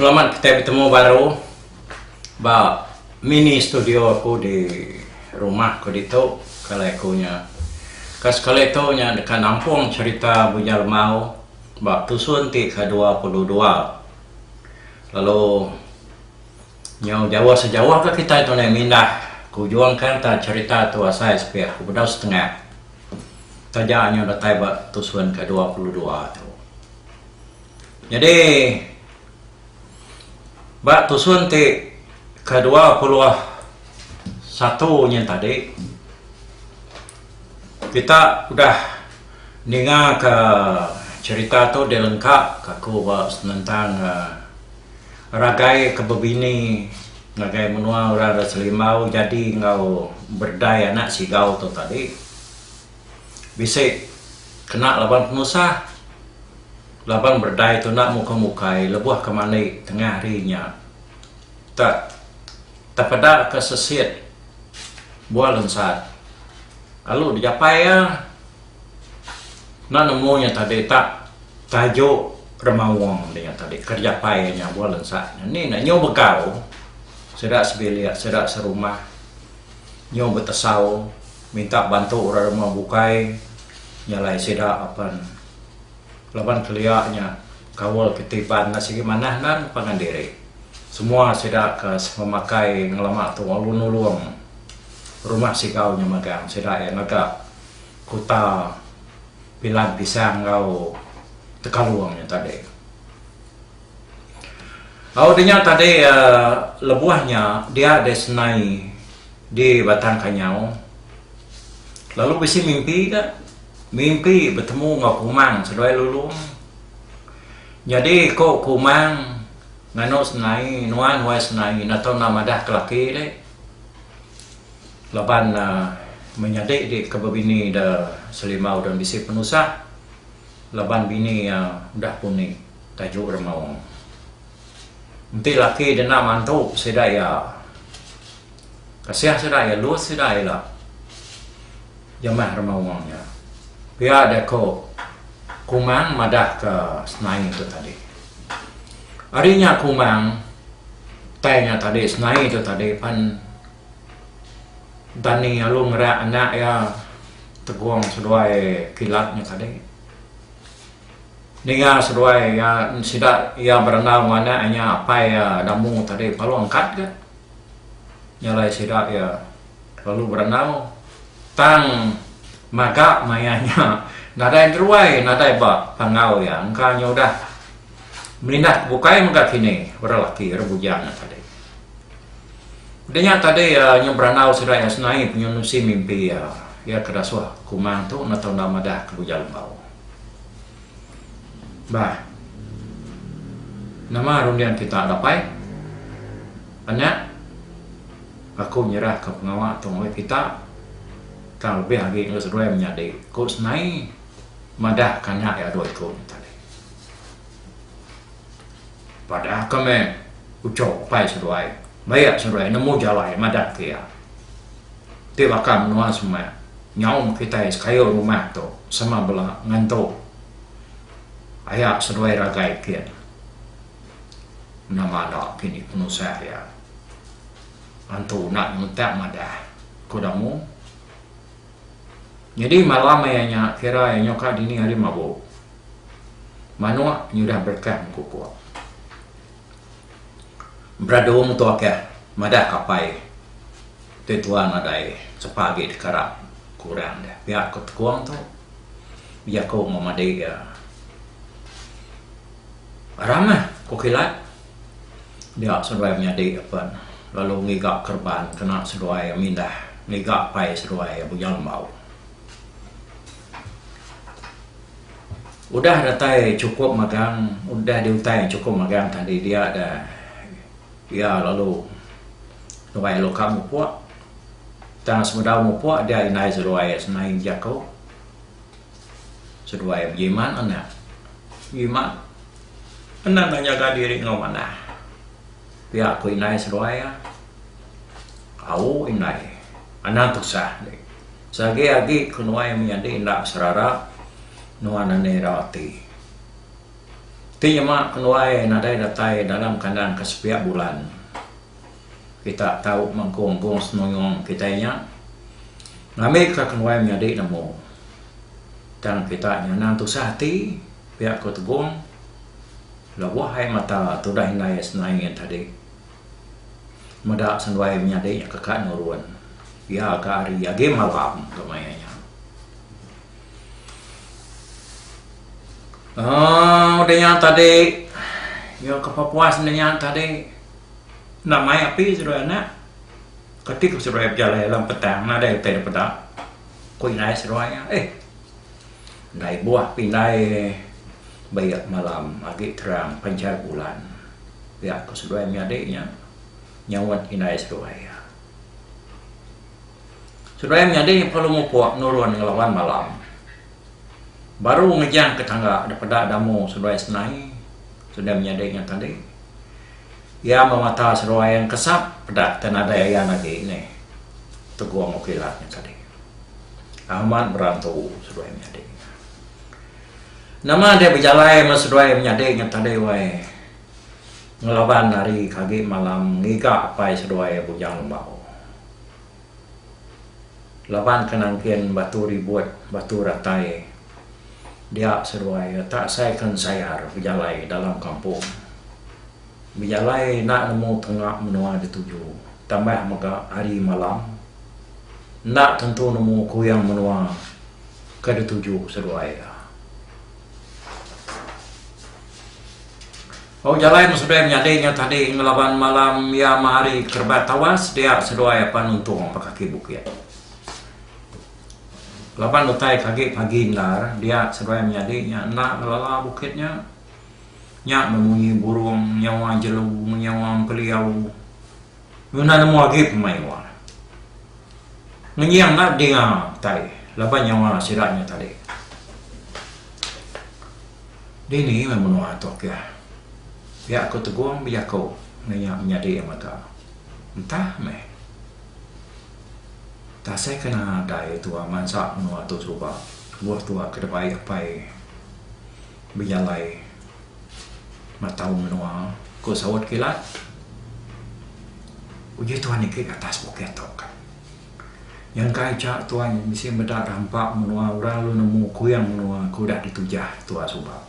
Selamat kita bertemu baru ba mini studio aku di rumah aku itu kalau aku nya sekali itu nya dekat Lampung cerita Bujal Mau ba tusun ti ke-22 lalu nyau Jawa sejauh ke kita itu nih mindah kujuangkan ta cerita tu asai sepia bedau setengah tajanya datai ba tusun ke-22 tu jadi ba tusun ti ke-21 nya tadi kita udah dengar ke cerita tu dia lengkap kaku ba tentang ragai kebebini ragai menua orang selimau jadi ngau berdaya anak si gau tu tadi bisa kena laban penusah laban berdaya tu nak muka-mukai lebuh ke mana tengah harinya tak pada kesesit buah lensat kalau dicapai ya nak nemunya tadi tak tajuk remawang dia tadi kerja payahnya buah lensat ni nak nyoba bekau sedak sebilik sedak serumah nyoba betesau minta bantu orang rumah bukai nyalai sedak apa laban keliaknya kawal ketipan nasi gimana nan pangandiri semua sedak ke memakai ngelamak tu alun-ulun rumah si kau nya magang sedak yang agak kota bilang pisang kau tekaluangnya tadi audinya tadi lebuahnya dia ada senai di Batang Kanyau lalu bisa mimpi kan mimpi bertemu ngau kumang sedoi lulung jadi kok kumang ngano senai nuan wa senai nato namadah kelaki deh laban menyadik di kebebini da selimau dan bisi penusah laban bini udah puni tajuk remau nanti laki dan nak mantu sedaya kasih sedaya luas sedaya lah jamah remauangnya biar ada ko kumang madah ke senai itu tadi harinya kumang tanya tadi senai itu tadi pan dani alung ra anak ya teguang sesuai kilatnya tadi ninga sesuai ya sidak ya berenang mana hanya apa ya namu tadi kalau angkat ke nyalai sidak ya lalu berenang tang maka mayanya nadai ruai nadai ba pangau ya engkanya udah melindah bukai muka kini berlaki rebujang tadi udahnya tadi yang beranau sudah ya senai punya nusi mimpi ya kedaswa kumang tu natau nama dah kebujal bau bah nama rundian kita dapai banyak aku nyerah ke pengawal tunggu kita kalau lebih lagi nggak sesuai menjadi kos naik madah kanyak ya dua ikut tadi pada kami ucap pai sesuai banyak sesuai nemu jalan madah kia tiba kami nuan semua nyau kita sekali rumah tu sama belah ngantuk ayat sesuai ragai kia nama ada kini penuh saya antu nak minta madah kudamu jadi malam ayahnya kira yang nyoka dini hari mabuk manua nyudah berkah kuku beradom tu akeh madah kapai tetuan adai sepagi dekarap kurang dah biar kau tekuang tu biar kau memadai ramah kau kilat dia sesuai menyadai apa lalu ngigak kerban kena sesuai mindah ngigak pai sesuai bujal mau udah datai cukup magang udah diutai cukup magang tadi dia ada ya lalu luai lo kamu puak tangan semedau mu puak dia inai seruai senai jakau seruai giman anak giman anak nanya diri ngau mana pihak aku inai seruai au inai anak tu sah sagi kunuai menyandi indak serara nuana nerati Mak kenuai nadai datai dalam kandang kesepiak bulan. Kita tahu mangkong-kong senonyong kita nya. Ngambil ke kenuai menyadik namo. Dan kita nyanang tu sahati pihak ko tegung. Lawah hai mata tu dah hinai senai tadi. Medak senduai menyadik kakak nurun. Ya kari age malam kemayanya. Udahnya tadi ya kepapuas dengan tadi namanya api sudah anak ketika sudah berjalan dalam petang ada yang tidak pada kuinai seruanya dari buah pindai bayak malam agak terang pancar bulan ya ke sudah menyadiknya nyawat inai seruaya sudah menyadik perlu mempuak nurun ngelawan malam baru ngejang ke tangga daripada damu sudah senai sudah menyadiknya tadi ya memata seruah yang kesap pedak dan ada yang lagi ini teguang ukilatnya tadi aman berantau sudah menyadiknya nama dia berjalan seruah menyadiknya tadi wae ngelawan hari kaki malam ngigak apa seruah bujang lembau lawan kenangkian batu ribut batu ratai dia seruai tak saya kan sayar berjalai dalam kampung berjalai nak nemu tengah menua dituju tambah maka hari malam nak tentu nemu kuyang menua ke dituju seruai jalai sudah menyadiknya tadi ngelawan malam ya mahari kerbat tawas dia seruai panuntung pakaki bukit lapan utai kaki pagi nar dia seruai menyadiknya nak lala bukitnya nyak memunyi burung nyawa jelu nyawa peliau yuna nemu lagi pemaiwa ngenyang nak dengar tai lapan nyawa siratnya tadi dini memenuhi atok ya biar aku teguang biar kau ngenyang menyadik mata entah meh tak saya kena dai tua mansak menua tu suba buah tua ke depan apa berjalai matau menua ko sawat kilat uji tuan ni ke atas bukit tu kan yang kai cak tuan mesti bedak rampak menua orang lu nemu kuyang menua ku dah ditujah tua suba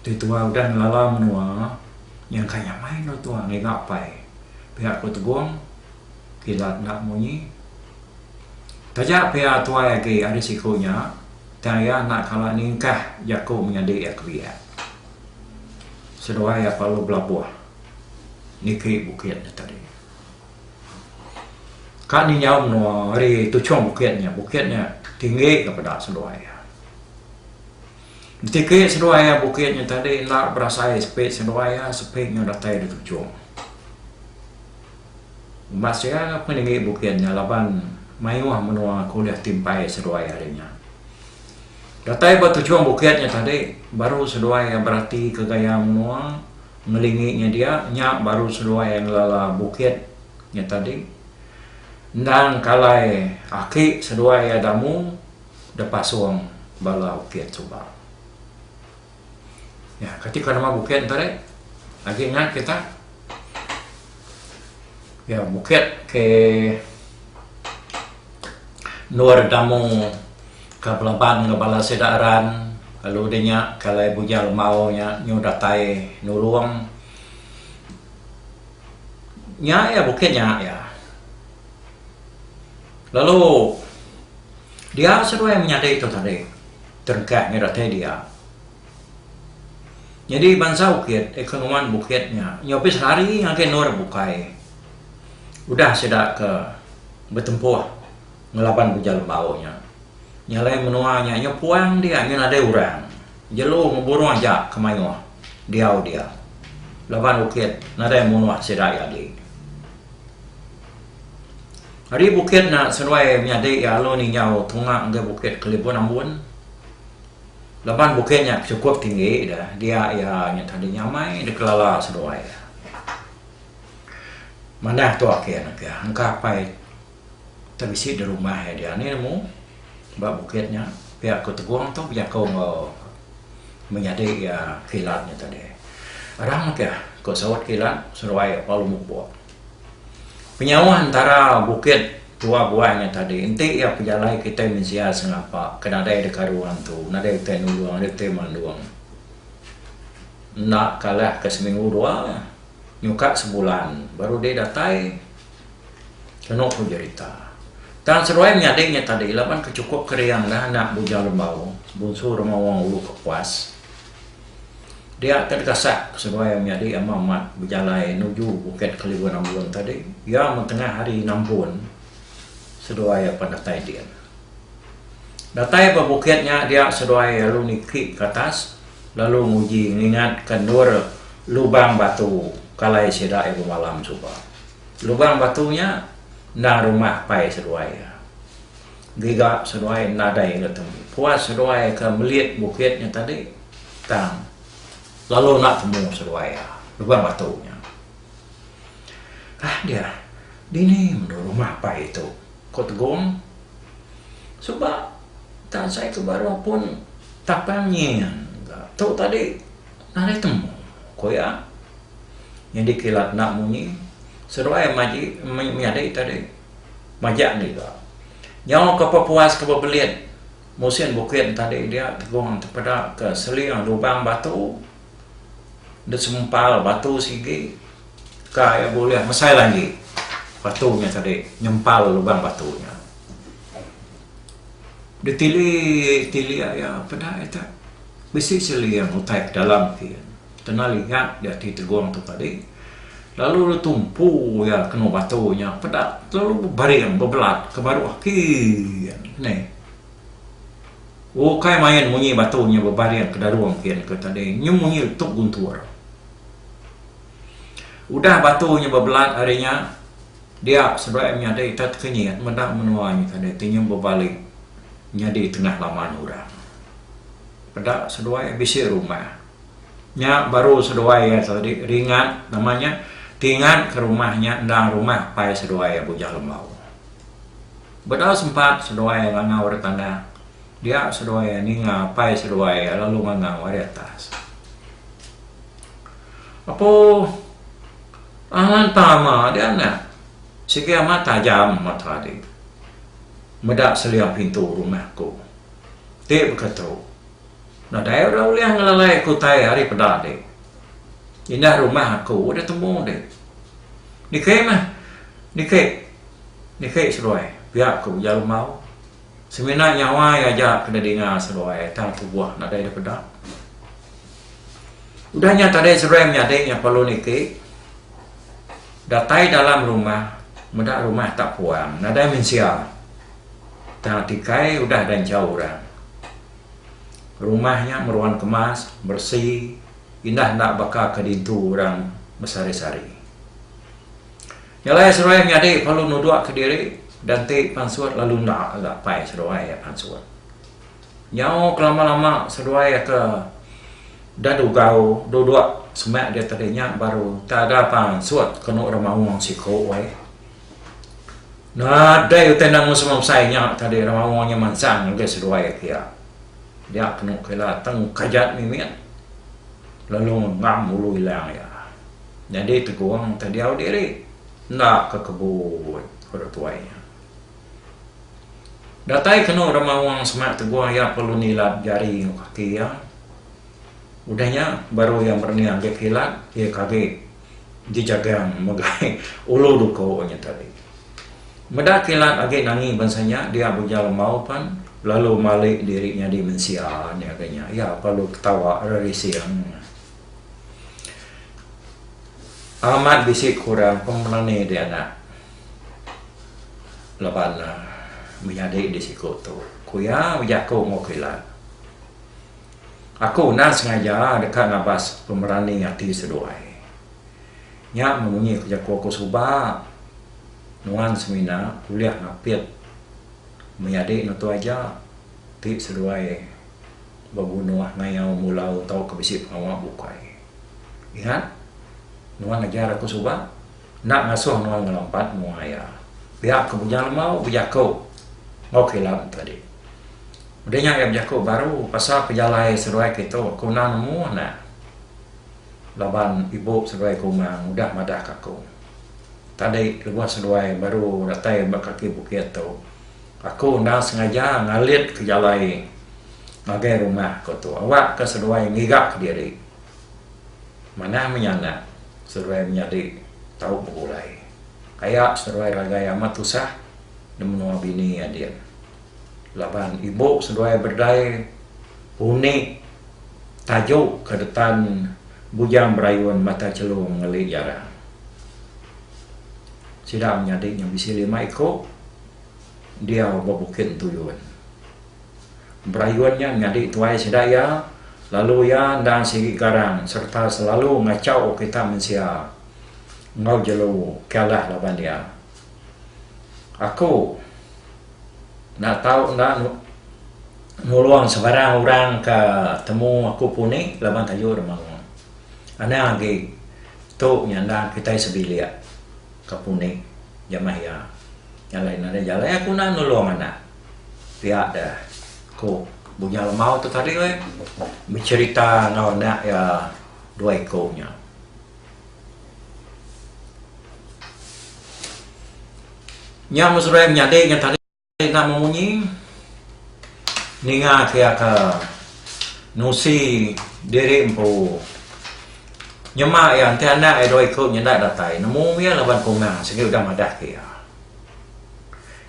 tu tua udah lala menua yang kaya main lo tua ngegak pai pihak ko teguang kilat nak munyi tajak pihak tua lagi ada sikonya saya nak kalau nikah jago menyadik ya kebia sedoa ya perlu belabuh nikah bukit tadi kan ni jauh no hari tu cuma bukitnya tinggi kepada sedoa ya tinggi sedoa ya bukitnya tadi nak berasa spek sedoa ya speknya datai di tujuh masih peninggi bukitnya laban mayuah menua kuliah timpai seruai harinya. Datai batu cuang bukitnya tadi baru seruai yang berarti kegaya menua ngelinginya dia nyak baru seruai yang lala bukitnya tadi dan kalai aki seruai adamu depasuang bala bukit coba. Ya ketika nama bukit tadi lagi ingat kita ya bukit ke nur damu ke belaban ngebala sedaran kalau dia kalau bujal maunya nyudatai nuluang nya ya bukitnya ya lalu dia seruai menyadari itu tadi terkait ngedatai dia jadi bangsa bukit ekonoman bukitnya nyopis hari yang ke nur bukai udah sedak ke bertempuh ngelapan bujal baunya nyalai menuanya nyopuang dia nyen ada orang jelo ngeburu aja kemayo dia lapan bukit nada yang menuah sedaya di hari bukit nak seruai menyadai ya lo ni nyau tungak ke bukit kelipun ambun lapan bukitnya cukup tinggi dah dia ya nyata di nyamai di kelala seruai mana tu akhirnya angka apa terbisi di rumah ya dia ni nemu bak bukitnya pihak ko teguang tu pihak ko menjadi kilatnya tadi. Orang ke sawat kilat seruai palu mukbo. Penyawa antara bukit tua buahnya tadi, inti ya pejalai kita mensia sengapa, kena ada dekaruan tu, nada kita nuluang, ada teman luang. Nak kalah ke seminggu dua, nyuka sebulan, baru dia datai, kena cerita. Dan seruai menyadiknya tadi, lapan kecukup keriang dah nak bujang lembau, bunsur mawang ulu kepuas. Dia terkesak seruai menyadik amat berjalai nuju bukit Kelibuan Ambon tadi, ya tengah hari Nambun, seruai pada datai dia. Datai bukitnya dia seruai lalu nikik ke atas, lalu nguji ingat kendur lubang batu kalai sedak ibu malam coba. Lubang batunya na rumah pai seruai. Giga seruai nadai ketemu. Puas seruai ke melihat bukitnya tadi, tang. Lalu nak temu seruai lubang batunya. Dia ini menurut rumah pai itu. Kau tegung. Sebab tak saya ke baru pun tapangnya. Tahu tadi ada temu. Kau ya. Yang dikilat nak munyi. Seruai maji menyadai tadi. Majak ni juga. Yang kepuas kebelian. Musim bukit tadi dia tegung kepada ke seling lubang batu. Dia sempal batu sigi. Kaya boleh mesai lagi. Batunya tadi. Nyempal lubang batunya. Dia tili ya pada itu. Besi seliang utai ke dalam kian. Tenang lihat dia ditegung tu tadi. Lalu tumpu ya kena batunya. Pada lalu berbaring berbelat ke baru kian. Nih. Oh kai main munyi batunya berbaring ke daruang kian ke tadi. Nyemunyi tuk guntur. Udah batunya berbelat harinya. Dia sebenarnya ada itat kenyat mendak menuanya tadi. Tinyum berbalik. Jadi tengah laman orang. Pada seduai bisi rumah. Nya baru seduai ya tadi ringan namanya tingan ke rumahnya dan rumah pai seduai bujang lembau. Bedal sempat seduai ngangau di tanah. Dia seduai ninga pai seduai lalu ngangau di atas. Apa angan tama dia nak sikit amat tajam mata tadi. Medak seliang pintu rumahku. Dia berkata, nah daerah boleh ngelalai aku tay hari pedak dek. Indah rumah aku, udah temu dek. Nikah mah, nikah seruai. Biar aku jalan mau. Semina nyawa aja kena dengar seruai. Tang tubuh nak daerah pedak. Udahnya tadi seruai menyadek yang perlu nikah. Datai dalam rumah, medak rumah tak puang. Nada mensia. Tak tikai udah dan jauh orang. Rumahnya meruan kemas, bersih, indah nak bakal ke dintu orang bersari-sari. Yalah seruai nyadi perlu nuduk ke diri dan ti pansuat lalu nak agak pai seruai ya pansuat. Nyau kelama-lama seruai ke dadu gau duduk semak dia tadinya baru tak ada pansuat kena ramawang siko wai. Nah, ada tenang semua saya tadi ramawangnya mansang ke seruai kia. Dia kena kela tang kajat mimian. Lalu ngam ulu hilang ya. Jadi teguang tadi au diri nak ke kebun orang tuanya. Datai kena ramawang semak teguang ya perlu nilap jari kaki ya. Udahnya baru yang berniang ke kilat ya kaki dijagang megai ulu dukonya tadi. Medak kilat agak nangi bansanya dia berjalan mau pan lalu malik dirinya di mensian ya kayaknya ya perlu ketawa dari siang. Amat bisik kurang pemenani dia nak lepas menjadi di siku tu. Kuya berjaku mau kilat. Aku nak sengaja dekat nabas pemerani hati seduai. Nyak memunyi kejaku aku subak. Nuan semina kuliah ngapit menyadik nutu aja ti seduai babunuh ngayau mulau tau kebisip awak bukai. Ingat nuan ajar aku subak nak ngasuh nuan ngelompat muaya. Biar kebujang mau berjakau mau kilam tadi. Udahnya yang berjaku baru pasal pejalai seruai kita kuna nemu nak laban ibu seruai kumang udah madah kaku. Tadi luar seruai baru datai bakaki bukit tu. Aku dah sengaja ngalit ke jalai bagai rumah kau tu. Awak ke seruai ngigak ke diri. Mana menyana seruai menyadi tahu mulai. Kayak seruai ragai amat usah menua bini dia. Laban ibu seruai berdai unik tajuk kedetan bujang berayuan mata celung ngelik jarang. Sidak menyadik yang bisa 5 ekor dia berbukit tuyuan. Berayuannya menyadik tuai sedaya lalu ya dan sigi garang serta selalu ngacau kita mensia ngau jelu kalah laban dia. Aku nak tahu nak nuluang sebarang orang ke temu aku puni laban tajuk remang. Ana lagi tu nyandang kita sebilia ke puni jamaah ya. Yang lain ada jalan aku nak nulung anak. Pihak dah aku punya lemau tu tadi bercerita ngau nak ya 2 ekornya. Yang musuh menyadik yang tadi nak memunyi ninga kia ka nusi diri empu nyema yang tiada ai doi ko nyenda datai nemu ya laban kumang segi udah madah kia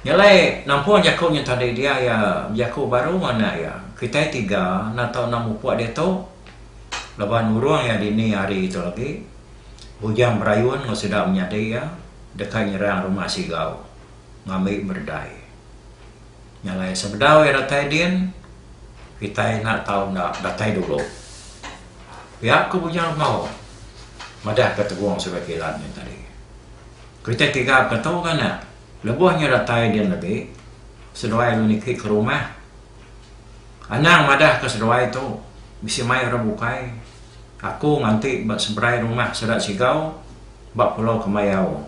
nyalai nampu jakau yang tadi dia ya jakau baru mana ya kita 3 nak tahu namu puak dia tu laban urang ya dini hari itu lagi hujan berayun ngau sedap menyadi ya dekat nyerang rumah sigau ngambil berdai nyalai sebedau ya datai din kita nak tahu nak datai dulu pihak aku punya mau madah keteguang sebagai kilannya tadi kita 3 ketau kan nak lebuhnya datai din lagi seduai lu nikik ke rumah anang madah ke seduai tu bisa mai rebukai aku nganti bak seberai rumah sedak sigau bak pulau kemayau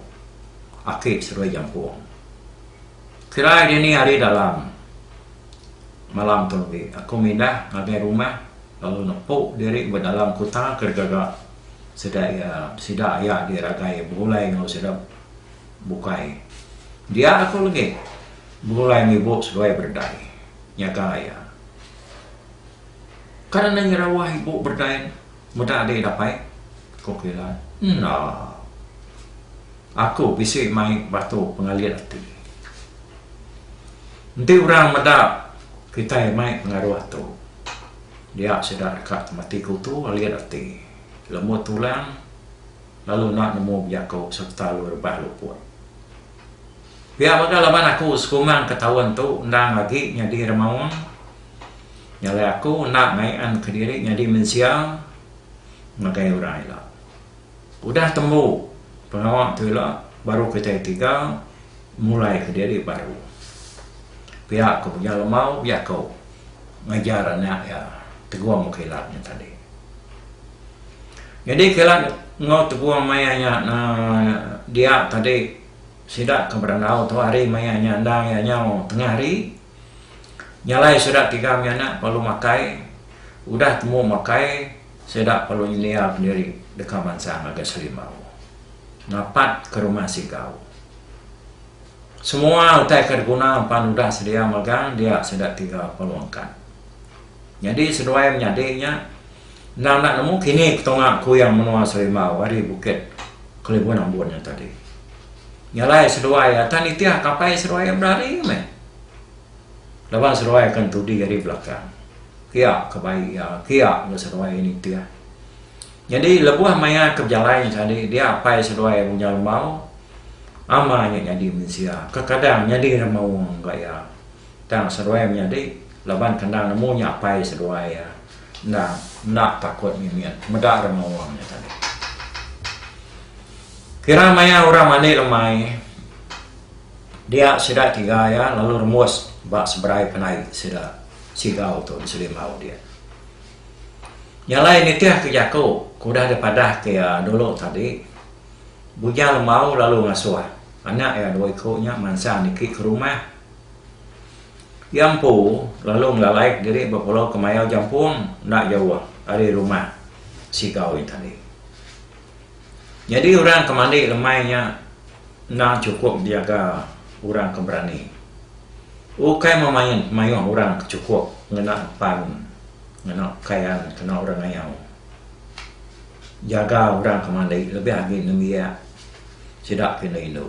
akik seduai jampung kira dia ni hari dalam malam tu lagi aku mindah ngagai rumah lalu nepuk diri berdalam kota kergaga sedaya sidak ayah dia ragai bulai ngau sedap bukai dia aku lagi bulai ngibuk sesuai berdai nyaga ayah karena ngerawah ibu berdai mudah ada dapat kok kira nah aku bisa main batu pengalir hati nanti orang medap kita mai pengaruh tu dia sedar dekat mati kutu lihat hati lemut tulang lalu nak nemu biako serta lu rebah luput biar bakal laban aku sekumang ketahuan tu ndang lagi nyadi remawang nyalai aku nak ngaian ke diri nyadi mensia ngagai orang lah udah temu pengawak tu lah baru kita 3 mulai ke diri baru pihak aku punya lemau pihak kau ngajar anak ya teguang mukhilatnya tadi jadi kilat ngau teguang mayanya dia tadi sidak keberanau tu hari mayanya ndang ya nyau tengah hari nyalai sudah 3 anak perlu makai udah temu makai sidak perlu nyelia sendiri dekat mansang agak selimau ngapat ke rumah sigau semua utai kerguna pan udah sedia magang dia sudah 3 peluangkan jadi seduai menyadiknya nak nemu kini ketongakku yang menua selimau hari bukit Kelibuan Ambonnya tadi nyalai seduai atan itiah kapai seduai berari meh lawan seduai akan tudi dari belakang kia kebaik ya kia seduai ini itiah jadi lebuah maya kejalainya tadi dia apa seduai punya lemau amanya jadi mensia kadang jadi mau enggak ya tang seruai menjadi laban kendang nemunya apa seruai ya nak takut mimian medak remawangnya tadi kira maya orang mani lemai dia sudah 3 ya lalu remus bak seberai penai sudah sigau tu selimau dia yang lain itu kejaku kuda daripada ke dulu tadi bujang lemau lalu ngasuh anak ya 2 ekornya mansa nikik ke rumah Yampu lalu ngelalai diri berpulau ke Mayau Jampung nak jauh dari rumah si kau ini tadi. Jadi orang kemandi lemainya nak cukup jaga orang keberani. Ukai memain orang cukup ngena pan ngena kayan kena orang ayau. Jaga orang kemandi lebih lagi nemia tidak kena Indo.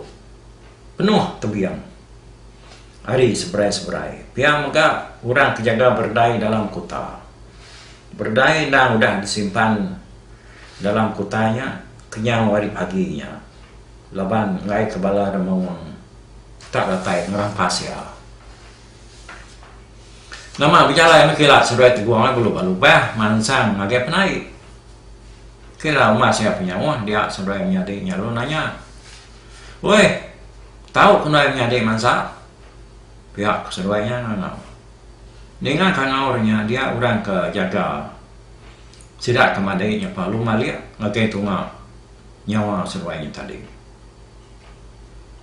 Penuh tebiang. Hari seberai-seberai. Piang maka orang kejaga berdai dalam kota. Berdai dan udah disimpan dalam kotanya kenyang hari paginya. Laban ngai kebala remawang tak datai ngerampas ya. Nama bicara yang kilat sudah tiguang lupa mansang agak penai. Kira rumah saya punya dia sudah nyadiknya lu nanya. Woi, tahu kena nyadik mansa? Pihak keseruainya nggak. Dengan kangaurnya dia orang ke jaga. Sidak kemadainya Pak lu malik ngagai tunga nyawa seruainya tadi.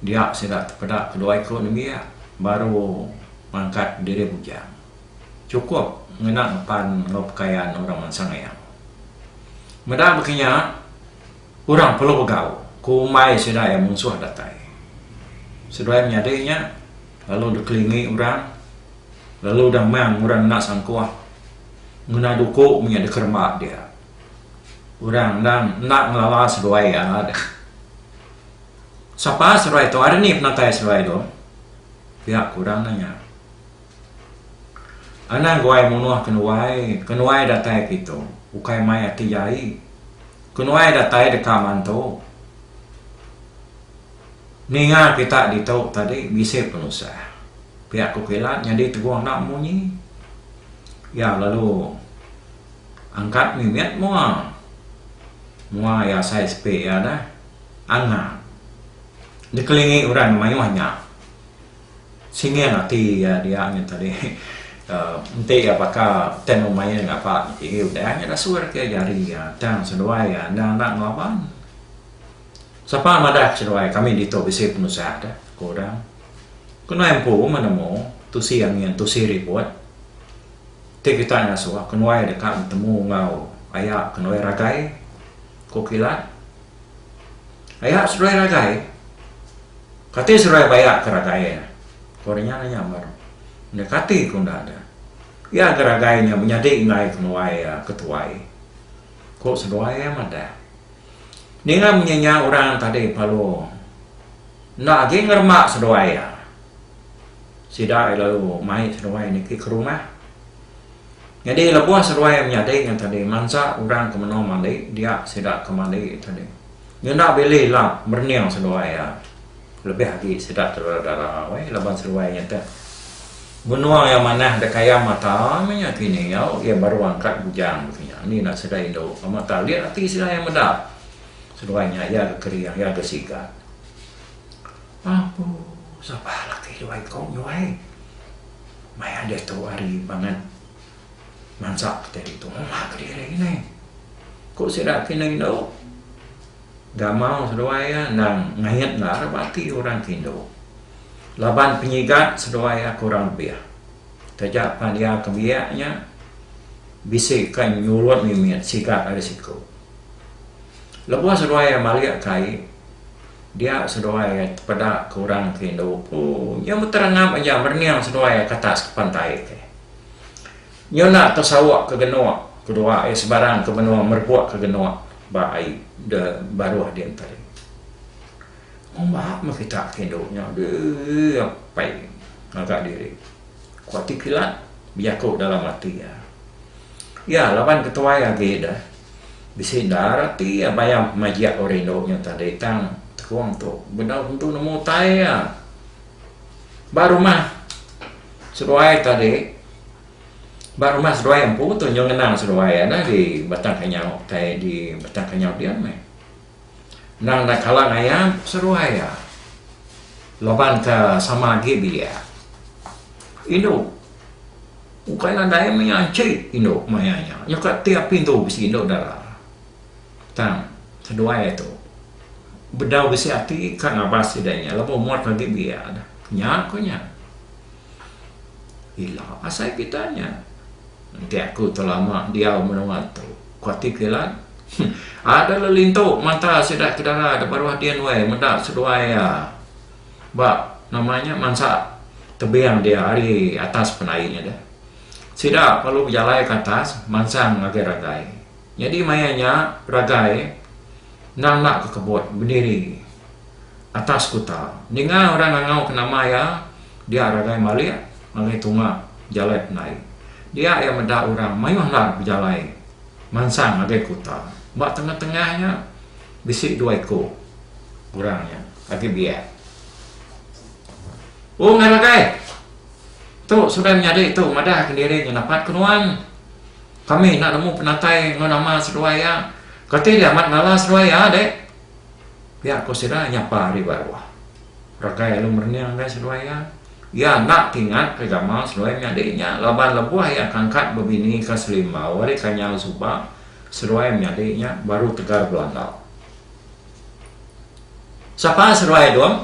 Dia sidak pada kedua ikut dia baru mangkat diri bujang. Cukup ngenak pan ngopkaian orang mansang ayam. Medah begini orang perlu begau. Kumai sidak yang musuh datai. Seruai menyadainya lalu dikelilingi orang, lalu dah mang orang nak sangkuah, ngena duku menjadi kermak dia. Orang dan nak ngelawa seruai ada. Siapa seruai itu? Ada ni penatai seruai itu. Pihak kurang nanya. Anak guai munuah kenuai datai gitu. Ukai mai ati jai. Kenuai datai dekat mantu. Ninga kita ditau tadi bisa penusah. Pihak kukilat jadi teguang nak munyi. Ya lalu angkat mimiat mua ya saya SP ya dah. Anga. Dikelilingi orang mayuhnya. Singin hati ya dia tadi. Nanti apakah tenu main apa? Ini udah hanya dah suara ke jari ya. Dan sesuai ya. Dan nak ngelawan. Siapa madak seruai kami dito bisa penusah dah korang. Kena empu mana mo tu siang yang tu si report. Tik kita nasuah kenai dekat bertemu ngau ayah kenai ragai kokilat. Ayah seruai ragai. Kati seruai bayak ke ragai. Korenya nanya baru. Nekati pun dah ada. Ya ke ragainya menyadik ngai kenai ketuai. Kok seruai madak. Dengan menyenya orang tadi palu nak lagi ngermak sedoai ya. Sidak lalu mai sedoai ni ke rumah. Jadi lebuah sedoai menyadai yang tadi mansa orang ke mana mandi dia sidak ke mandi tadi. Dia nak beli lah berniang sedoai ya. Lebih lagi sidak terdarah wei leban sedoai yang tu. Benua yang mana ada kaya mata punya kini ya baru angkat bujang punya. Ni nak sedai Indo. Mata lihat hati sidak yang medap. Seluanya ya keriang ya kesikat. Apa? Siapa lagi luai kau nyuai? Mai ada tu hari banget. Mansak dari itu. Mak kiri ini. Kok sidak kena Indo? Gak mau seluaya nang ngayat lah rabati orang Indo. Laban penyigat seluaya kurang lebih. Tajak pandia kebiaknya bisikan nyulut mimiat sikat ada siku. Lepas seruai maliak kai dia seruai pada kurang ke Indo. Yang berterangam aja berniang seruai ke atas ke pantai ke. Nyo nak tersawak ke genua kedua sebarang ke benua merbuak ke genua ba ai de baru dia tadi. Maaf kita ke Indo nya de pai agak diri. Kuati kilat biako dalam hati ya. Ya lawan ketua ya geda. Bisa darati apa yang majak Orindo yang tadi tang tekuang tu benar untuk nemu taya baru mah seruai tadi baru mah seruai yang putu yang ngenang seruai ada di Batang Kenyau tadi di Batang Kenyau dia mah nang nak kalang ayam seruai ya loban ke sama gibi ya Indo bukan ada yang menyanci Indo mayanya nyokat tiap pintu bisi Indo darah tang kedua itu bedau besi hati kan apa sidanya lalu muat lagi biar nyakunya Ilah, asal kitanya. Nanti aku terlama dia menawar tu. Kuati kilat. Ada lelintuk mata sedak kedara ada baru hadian wai mendak seduai ya. Bak namanya mansa tebiang dia hari atas penaiknya dah. Sidak perlu berjalan ke atas mansang ragai-ragai. Jadi mayanya ragai nak ke kebot berdiri atas kuta. Dengar orang ngau kena maya dia ragai malik malai tunga jalan naik. Dia yang mendak orang mayuh nak berjalan mansang ragai kuta. Bak tengah-tengahnya bisik 2 ekor orangnya lagi biar. Oh ngaragai. Tu sudah menyadari tu madah kendirinya dapat kenuan. Kami nak nemu penatai nama Seruaya. Kata dia amat ngalah Seruaya dek. Pihak ko sira nyapa di bawah. Ragai lu merniang dek Seruaya. Ya nak tingat ke gamal Seruaya menyadainya. Laban lebuah yang kangkat berbini ke selima. Wari kanyal subak. Seruai menyadainya baru tegar Belanda. Siapa Seruai dong?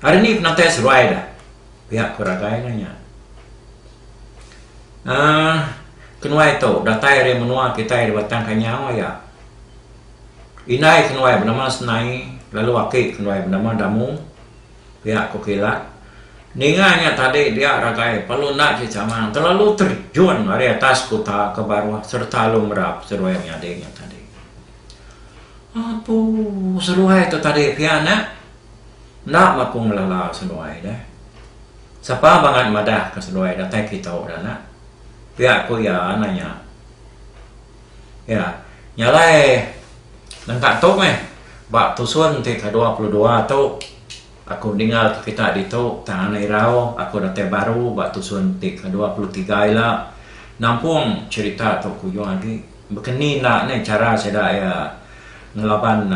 Hari ini penatai Seruai dah. Pihak kuragai nanya. Kenuai tu datai dari menua kita di batang kanyang ya. Inai kenuai bernama Senai, lalu wakil kenuai bernama Damu. Pihak kukilat. Ninganya tadi dia ragai perlu nak cicaman terlalu terjun dari atas kota ke bawah serta lu merap Seruai menyadainya tadi. Apa Seruai itu tadi piana? Nak maku ngelala Seruai dah. Siapa banget madah ke Seruai datai kita dah nak. Pihak ku ya nanya. Ya, nyalai nangkat tok bak tusun te ke-22 tu. Aku tinggal kita di tu tangan irau, aku datang baru bak tusun te ke-23 ila. Nampung cerita tu ku yo lagi. Bekeni nak ni cara saya ya ngelaban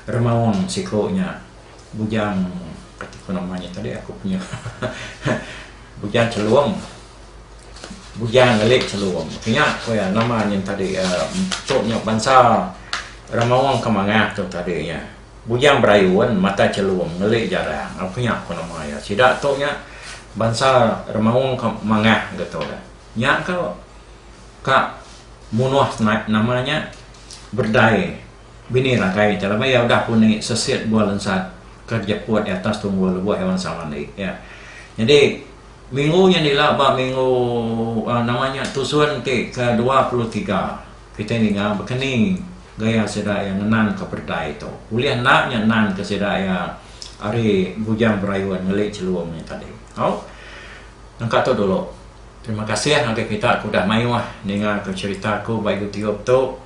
remawang sikonya. Bujang ketika namanya tadi aku punya. Bujang celuang. Bujang ngelik celuang. Kena ko ya namanya tadi toknya bangsa remawang kemangah tu tadinya. Bujang berayuan mata celuang ngelik jarang. Aku nyak ko namanya. Sidak toknya bangsa remawang kemangah gitu dah. Nyak kau kak munuah namanya berdai bini rakai calama ya udah puni sesit buah lensat kerja kuat di atas tunggu buah hewan sama ni ya. Jadi minggunya nila bak minggu namanya tusuan ke ke-23 kita ninga bekeni gaya sedaya nenan ke berdai itu kuliah naknya nan ke sedaya hari bujang berayuan ngelik celuangnya tadi. Oh angkat tu dulu. Terima kasih nanti kita aku dah mayu dengar ke ceritaku baik YouTube tu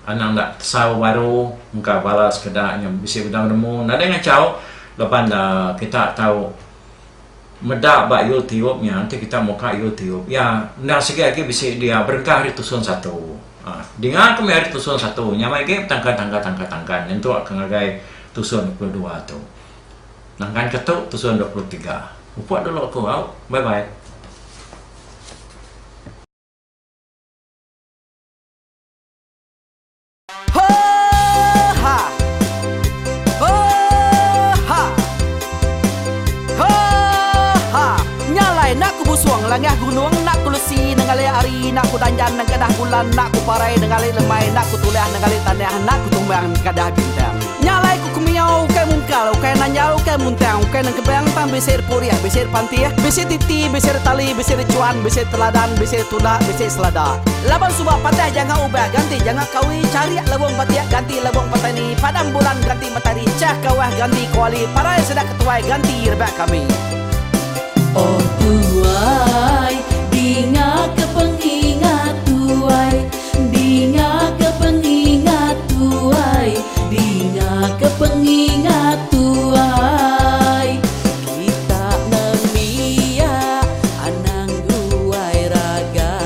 anak tak tahu baru muka balas kedaknya bisa udang nemu nak dengan cau lepas dah kita tahu medak bak YouTube-nya nanti kita muka YouTube ya nak sikit lagi bisa dia berkah hari tusun 1 dengar kami hari tusun 1 nyamai ke tangkan itu akan ngagai tusun 22 tu nangkan ketuk tusun 23 upah dulu aku bye bye. Langah gunung nak kulusi nengali ari nak ku danjan nang kadah bulan nak ku parai nengali lemai nak ku tulah nengali tanah nak ku tumbang kadah bintang nyalai ku kumiau kai mungkal kai nanjau kai muntang kai nang kebang tam besir puriah besir pantiah besir titi besir tali besir cuan besir teladan besir tula besir selada laban subah patah jangan ubah ganti jangan kawi cari labong patiak ganti labong patani padam bulan ganti matahari cah kawah ganti kuali parai sedak ketuai ganti rebak kami. Oh tuai, dinga kepengingat tuai, dinga kepengingat tuai, dinga kepengingat tuai. Kita nemia anang guai raga,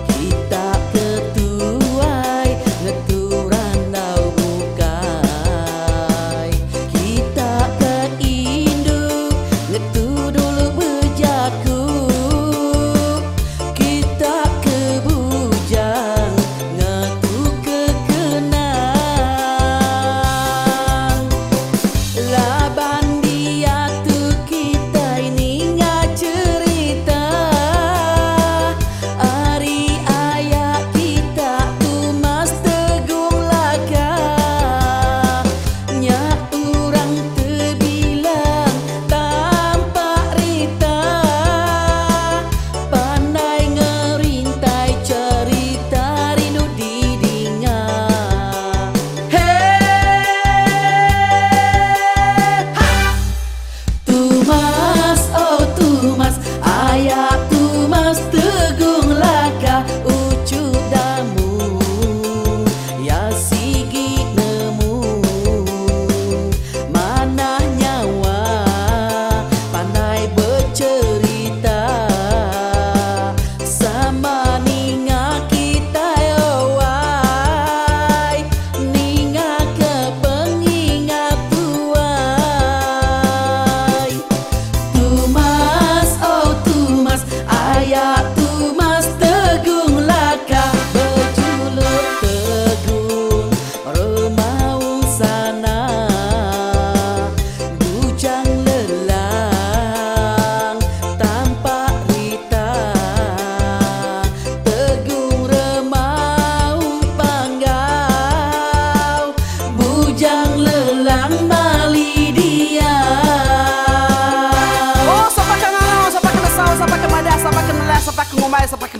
kita ketuai ngeturan dau bukai, kita keinduk ngetu dulu bejaku, kita kebu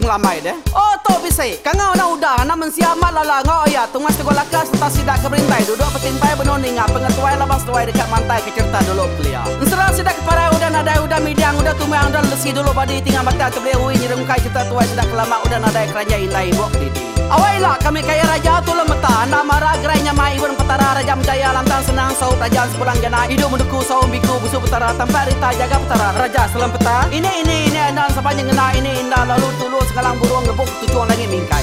melamai deh. Oh to bisai, kangau na udah na mensiamat lala ngau ya tungas tegol lakas serta sidak keberintai duduk petintai benoning pengetuai labas tuai dekat mantai ke cerita dulu kelia. Serta sidak keparai udah nadai udah midiang udah tumayang udah lesi dulu badi tinggal mata terblehui nyerung kai cerita tuai sidak kelama udah nadai kerajaan indai bok didi. Awailah kami kaya raja tu lemeta nama ragrainya mai iwan petara raja menjaya lantang senang saut raja sepulang jana hidup menduku saum biku busu petara tanpa rita jaga petara raja selam peta ini dan sepanjang ngena ini indah lalu tulus segalang burung ngebuk tujuan langit mingkai.